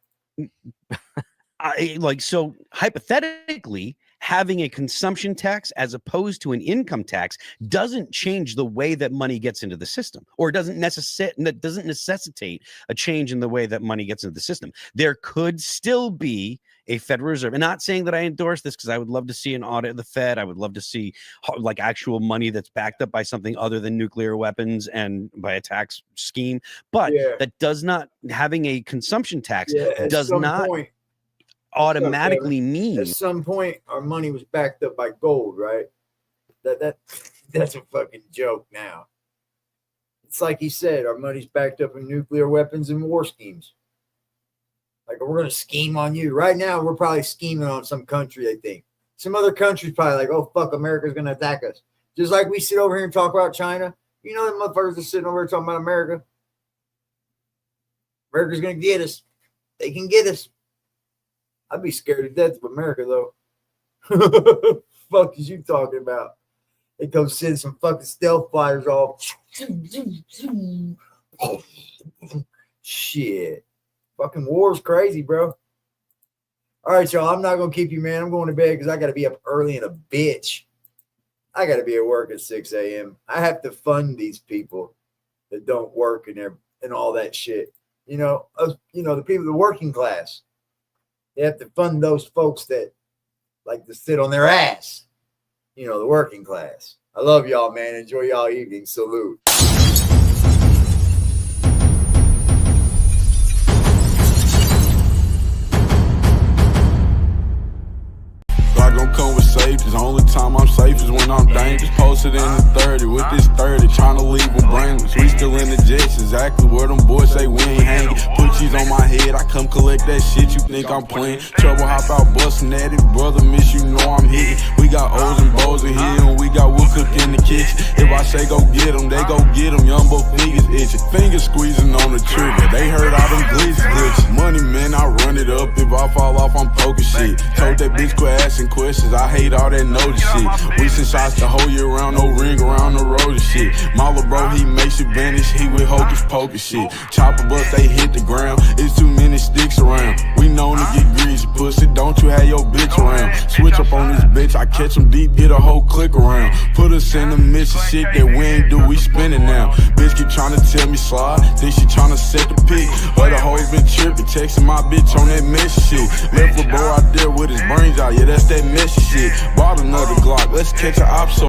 So hypothetically, having a consumption tax as opposed to an income tax doesn't change the way that money gets into the system, or doesn't necessitate a change in the way that money gets into the system. There could still be a Federal Reserve. And not saying that I endorse this, because I would love to see an audit of the Fed. I would love to see like actual money that's backed up by something other than nuclear weapons and by a tax scheme. But that does not, having a consumption tax does not automatically mean. At some point our money was backed up by gold, right? That's a fucking joke now. It's like he said, our money's backed up in nuclear weapons and war schemes. Like, we're going to scheme on you. Right now, we're probably scheming on some country, they think. Some other country's probably like, oh, fuck, America's going to attack us. Just like we sit over here and talk about China. You know, them motherfuckers are sitting over here talking about America. America's going to get us. They can get us. I'd be scared to death of America, though. Fuck is you talking about? They come send some fucking stealth fighters off. Shit. Fucking war's crazy, bro. All right, y'all. I'm not going to keep you, man. I'm going to bed because I got to be up early and a bitch. I got to be at work at 6 a.m. I have to fund these people that don't work and all that shit. You know, the people, the working class. They have to fund those folks that like to sit on their ass. You know, the working class. I love y'all, man. Enjoy y'all evening. Salute. Gon' come with safety. The only time I'm safe is when I'm dangerous. Posted in the 30 with this 30, trying to leave them brainless. We still in the jets, exactly where them boys say we ain't hanging. Put cheese on my head, I come collect that shit. You think I'm playing? Trouble hop out busting at it, brother. Miss you know I'm hitting. We got O's and Bo's in here, and we got wood cook in the kitchen. If I say go get them, they go get them. Young boy fingers itching, fingers squeezing on the trigger. They heard all them glitches. Money, man, I run it up. If I fall off, I'm poking shit. Told that bitch quit asking questions. I hate all that notice shit. We send shots the whole year round, no ring around the road and shit. My little bro, he makes it vanish. He with hocus pocus shit. Chopper bust, they hit the ground. It's too many sticks around. We known to get greasy, pussy. Don't you have your bitch around? Switch up on this bitch. I catch him deep, get a whole click around. Put us in the midst of shit that we ain't do. We spinning now. Bitch keep trying to tell me slide. Think she trying to set the pick. Other hoes been tripping, texting my bitch on that messy shit. Left a bro out there with his brains out. Yeah, that's that messy shit. Bought another Glock. Let's catch an op.